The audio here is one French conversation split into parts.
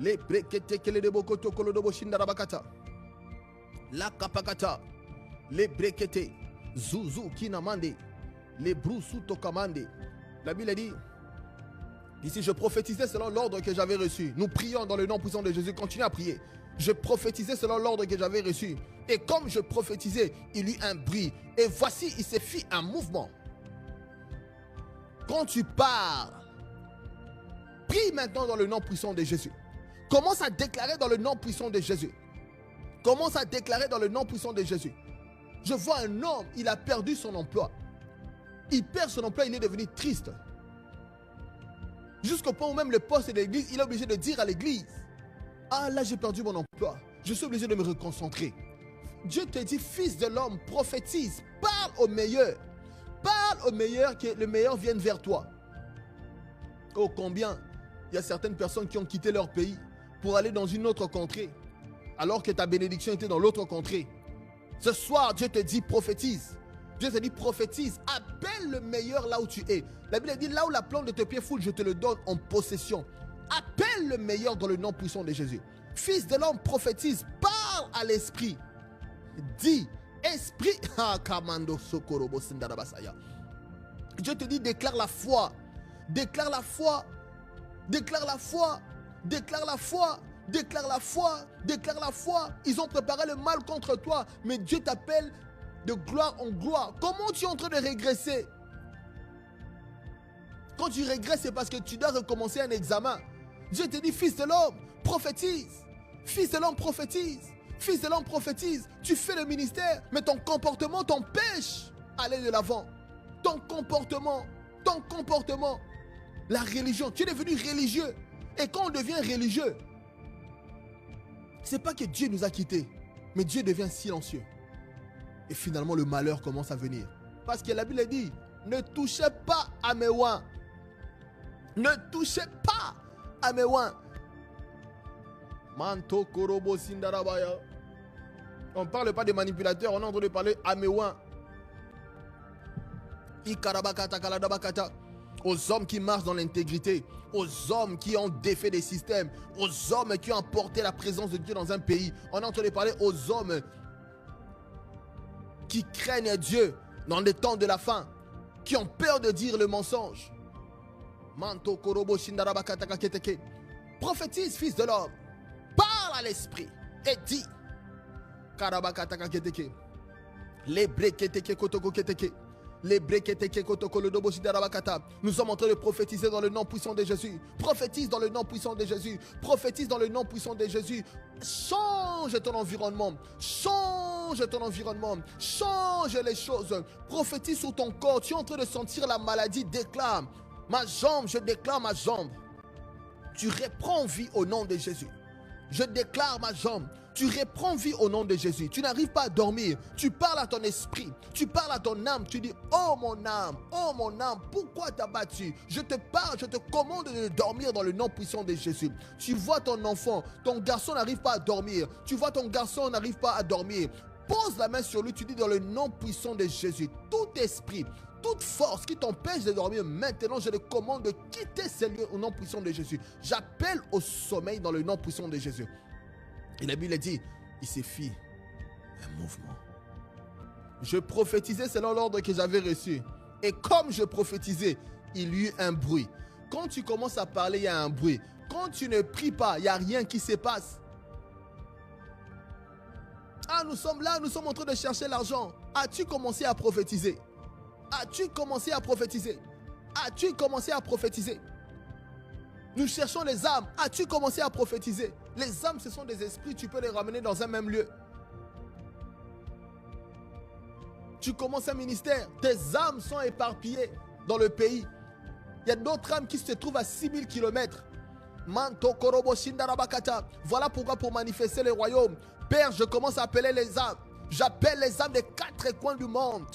Les brekete kele de bokoto kolo de boshindarabakata. La kapakata. Les brekete. Zuzu kinamande. Les brousous tokamande. La Bible dit, ici je prophétisais selon l'ordre que j'avais reçu. Nous prions dans le nom puissant de Jésus. Continuez à prier. Je prophétisais selon l'ordre que j'avais reçu. Et comme je prophétisais, il y eut un bruit. Et voici, il s'est fait un mouvement. Quand tu parles, prie maintenant dans le nom puissant de Jésus. Commence à déclarer dans le nom puissant de Jésus. Commence à déclarer dans le nom puissant de Jésus. Je vois un homme, il a perdu son emploi. Il perd son emploi, il est devenu triste. Jusqu'au point où même le poste de l'église, il est obligé de dire à l'église, ah là j'ai perdu mon emploi, je suis obligé de me reconcentrer. Dieu te dit, fils de l'homme, prophétise, parle au meilleur. Parle au meilleur, que le meilleur vienne vers toi. Oh combien il y a certaines personnes qui ont quitté leur pays pour aller dans une autre contrée, alors que ta bénédiction était dans l'autre contrée. Ce soir, Dieu te dit, prophétise. Dieu te dit, prophétise, appelle le meilleur là où tu es. La Bible dit, là où la plante de tes pieds foule, je te le donne en possession. Appelle le meilleur dans le nom puissant de Jésus. Fils de l'homme, prophétise, parle à l'esprit. Dis, esprit. Dieu te dit, déclare la foi. Déclare la foi. Déclare la foi. Déclare la foi. Déclare la foi. Déclare la foi. Ils ont préparé le mal contre toi, mais Dieu t'appelle de gloire en gloire. Comment tu es en train de régresser? Quand tu régresses, c'est parce que tu dois recommencer un examen. Dieu te dit, fils de l'homme, prophétise. Fils de l'homme, prophétise. Fils de l'homme, prophétise. Tu fais le ministère, mais ton comportement t'empêche d'aller de l'avant. Ton comportement. La religion. Tu es devenu religieux. Et quand on devient religieux, c'est pas que Dieu nous a quittés, mais Dieu devient silencieux. Et finalement, le malheur commence à venir. Parce que la Bible dit, ne touchez pas à mes oins. Ne touchez pas à mes oins. Manto korobo sindarabaya. On ne parle pas de manipulateurs, on est en train de parler à mes oins. Ikarabakata kaladabakata. Aux hommes qui marchent dans l'intégrité, aux hommes qui ont défait des systèmes, aux hommes qui ont apporté la présence de Dieu dans un pays. On est en train de parler aux hommes qui craignent Dieu dans les temps de la fin, qui ont peur de dire le mensonge. Manto korobo shindarabakata kaketeke. Prophétise, fils de l'homme. Parle à l'esprit et dis. Karabakata kaketeke. Les breketeke kotoko keteke. Nous sommes en train de prophétiser dans le nom puissant de Jésus. Prophétise dans le nom puissant de Jésus. Prophétise dans le nom puissant de Jésus. Change ton environnement. Change ton environnement. Change les choses. Prophétise sur ton corps. Tu es en train de sentir la maladie. Déclare. Ma jambe, je déclare ma jambe. Tu reprends vie au nom de Jésus. Je déclare ma jambe. Tu reprends vie au nom de Jésus. Tu n'arrives pas à dormir. Tu parles à ton esprit. Tu parles à ton âme. Tu dis, oh mon âme, pourquoi t'as battu? Je te parle, je te commande de dormir dans le nom puissant de Jésus. Tu vois ton enfant, ton garçon n'arrive pas à dormir. Tu vois ton garçon n'arrive pas à dormir. Pose la main sur lui, tu dis dans le nom puissant de Jésus. Tout esprit, toute force qui t'empêche de dormir, maintenant je le commande de quitter ces lieux au nom puissant de Jésus. J'appelle au sommeil dans le nom puissant de Jésus. Et la Bible dit, il s'est fait un mouvement. Je prophétisais selon l'ordre que j'avais reçu. Et comme je prophétisais, il y eut un bruit. Quand tu commences à parler, il y a un bruit. Quand tu ne pries pas, il n'y a rien qui se passe. Ah, nous sommes là, nous sommes en train de chercher l'argent. As-tu commencé à prophétiser? As-tu commencé à prophétiser? As-tu commencé à prophétiser? Nous cherchons les âmes. As-tu commencé à prophétiser? Les âmes, ce sont des esprits, tu peux les ramener dans un même lieu. Tu commences un ministère, tes âmes sont éparpillées dans le pays. Il y a d'autres âmes qui se trouvent à 6000 km. Voilà pourquoi pour manifester le royaume, Père, je commence à appeler les âmes. J'appelle les âmes des 4 coins du monde.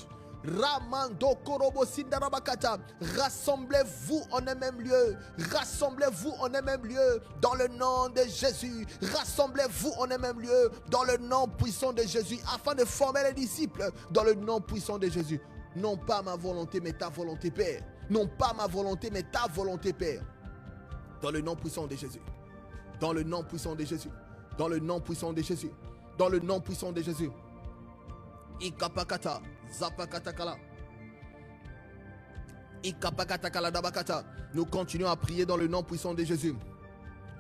Rassemblez-vous en un même lieu. Rassemblez-vous en un même lieu dans le nom de Jésus. Rassemblez-vous en un même lieu dans le nom puissant de Jésus afin de former les disciples dans le nom puissant de Jésus. Non pas ma volonté mais ta volonté, Père. Non pas ma volonté mais ta volonté, Père. Dans le nom puissant de Jésus. Dans le nom puissant de Jésus. Dans le nom puissant de Jésus. Dans le nom puissant de Jésus. Ikapakata, zapakatakala. Ikapakatakala dabakata. Nous continuons à prier dans le nom puissant de Jésus.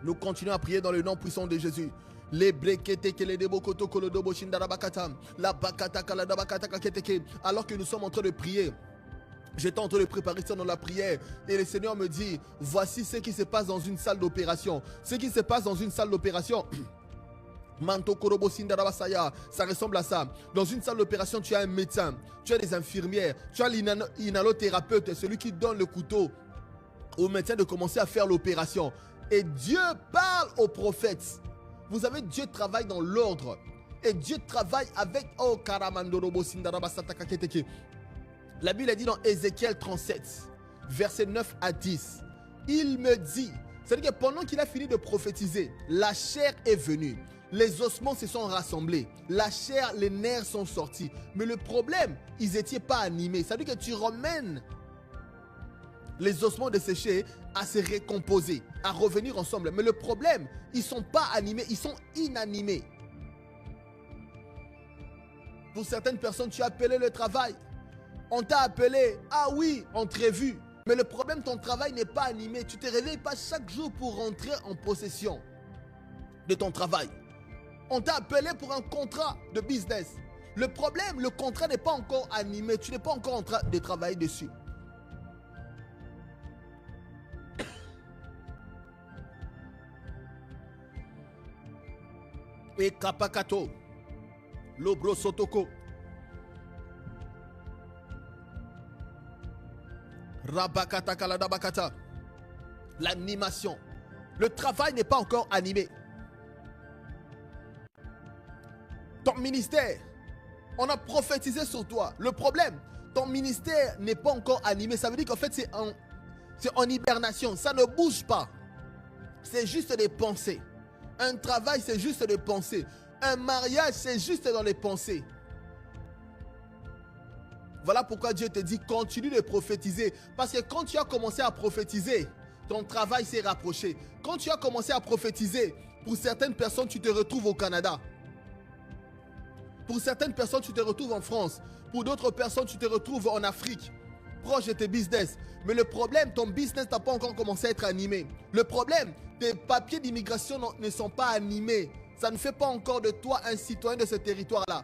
Nous continuons à prier dans le nom puissant de Jésus. Les brekete que les debokoto kolodobo shindarabakata. La bakata kala dabakata kaketeke. Alors que nous sommes en train de prier, j'étais en train de préparer ça dans la prière et le Seigneur me dit, voici ce qui se passe dans une salle d'opération. Ce qui se passe dans une salle d'opération. Ça ressemble à ça. Dans une salle d'opération, tu as un médecin, tu as des infirmières, tu as l'inhalothérapeute, celui qui donne le couteau au médecin de commencer à faire l'opération. Et Dieu parle aux prophètes. Vous savez, Dieu travaille dans l'ordre. Et Dieu travaille avec... Oh, la Bible a dit dans Ézéchiel 37, versets 9 à 10. Il me dit, c'est-à-dire que pendant qu'il a fini de prophétiser, la chair est venue. Les ossements se sont rassemblés. La chair, les nerfs sont sortis. Mais le problème, ils n'étaient pas animés. C'est-à-dire que tu ramènes les ossements desséchés à se récomposer, à revenir ensemble. Mais le problème, ils ne sont pas animés, ils sont inanimés. Pour certaines personnes, tu as appelé le travail. On t'a appelé, ah oui, entrevue. Mais le problème, ton travail n'est pas animé. Tu ne te réveilles pas chaque jour pour rentrer en possession de ton travail. On t'a appelé pour un contrat de business. Le problème, le contrat n'est pas encore animé. Tu n'es pas encore en train de travailler dessus. Et kapakato, lobro sotoko, rabakata kaladabakata. L'animation. Le travail n'est pas encore animé. Ton ministère, on a prophétisé sur toi. Le problème, ton ministère n'est pas encore animé. Ça veut dire qu'en fait, c'est en hibernation. Ça ne bouge pas. C'est juste des pensées. Un travail, c'est juste des pensées. Un mariage, c'est juste dans les pensées. Voilà pourquoi Dieu te dit, continue de prophétiser. Parce que quand tu as commencé à prophétiser, ton travail s'est rapproché. Quand tu as commencé à prophétiser, pour certaines personnes, tu te retrouves au Canada. Pour certaines personnes, tu te retrouves en France. Pour d'autres personnes, tu te retrouves en Afrique, proche de tes business. Mais le problème, ton business n'a pas encore commencé à être animé. Le problème, tes papiers d'immigration ne sont pas animés. Ça ne fait pas encore de toi un citoyen de ce territoire-là.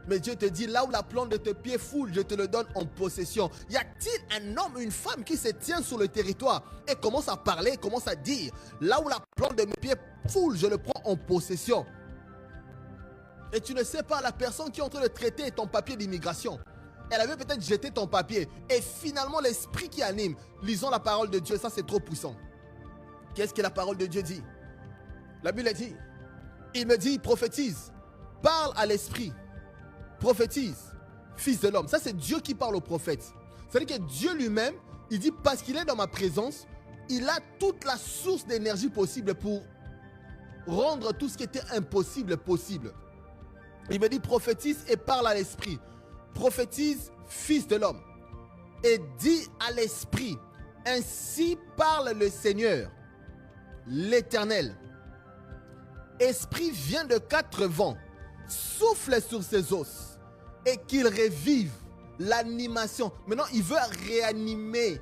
Mais Dieu te dit, là où la plante de tes pieds foule, je te le donne en possession. Y a-t-il un homme, une femme qui se tient sur le territoire et commence à parler, commence à dire, là où la plante de mes pieds foule, je le prends en possession. Et tu ne sais pas, la personne qui est en train de traiter ton papier d'immigration, elle avait peut-être jeté ton papier. Et finalement, l'esprit qui anime, lisons la parole de Dieu, ça c'est trop puissant. Qu'est-ce que la parole de Dieu dit? La Bible dit, il me dit, prophétise, parle à l'esprit, prophétise, fils de l'homme. Ça c'est Dieu qui parle au prophète. C'est-à-dire que Dieu lui-même, il dit, parce qu'il est dans ma présence, il a toute la source d'énergie possible pour rendre tout ce qui était impossible possible. Il me dit, prophétise et parle à l'esprit. Prophétise, fils de l'homme. Et dis à l'esprit, ainsi parle le Seigneur, l'Éternel. Esprit vient de 4 vents, souffle sur ses os et qu'il revive l'animation. Maintenant, il veut réanimer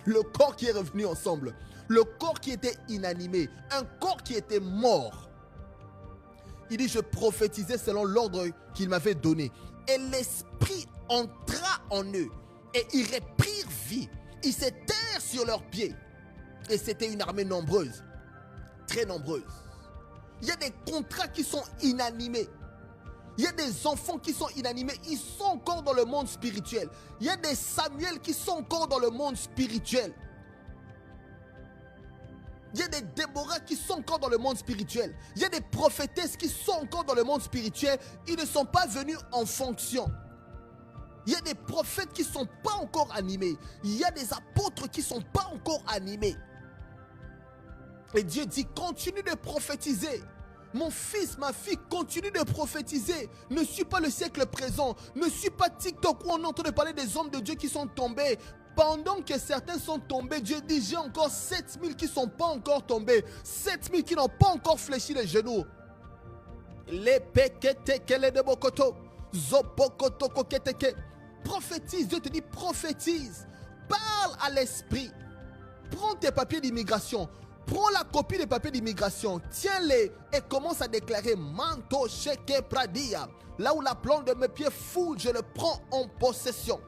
le corps qui est revenu ensemble. Le corps qui était inanimé, un corps qui était mort. Il dit, je prophétisais selon l'ordre qu'il m'avait donné. Et l'esprit entra en eux. Et ils reprirent vie. Ils s'étèrent sur leurs pieds. Et c'était une armée nombreuse. Très nombreuse. Il y a des contrats qui sont inanimés. Il y a des enfants qui sont inanimés. Ils sont encore dans le monde spirituel. Il y a des Samuel qui sont encore dans le monde spirituel. Il y a des Déborah qui sont encore dans le monde spirituel. Il y a des prophétesses qui sont encore dans le monde spirituel. Ils ne sont pas venus en fonction. Il y a des prophètes qui ne sont pas encore animés. Il y a des apôtres qui ne sont pas encore animés. Et Dieu dit, continue de prophétiser. Mon fils, ma fille, continue de prophétiser. Ne suis pas le siècle présent. Ne suis pas TikTok où on est en train de parler des hommes de Dieu qui sont tombés. Pendant que certains sont tombés, Dieu dit, j'ai encore 7000 qui ne sont pas encore tombés. 7000 qui n'ont pas encore fléchi les genoux. Les pekete kele de bokoto. Zopokoto koketeke. Prophétise, Dieu te dit prophétise. Parle à l'esprit. Prends tes papiers d'immigration. Prends la copie des papiers d'immigration. Tiens-les et commence à déclarer Manto Sheke Pradia. Là où la plante de mes pieds foule, je le prends en possession.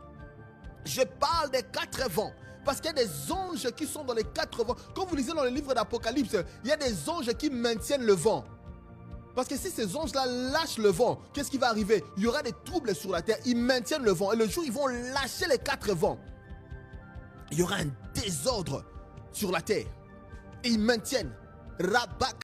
Je parle des 4 vents. Parce qu'il y a des anges qui sont dans les 4 vents. Quand vous lisez dans le livre d'Apocalypse, il y a des anges qui maintiennent le vent. Parce que si ces anges-là lâchent le vent, qu'est-ce qui va arriver? Il y aura des troubles sur la terre. Ils maintiennent le vent. Et le jour où ils vont lâcher les 4 vents, il y aura un désordre sur la terre. Et ils maintiennent. Rabak.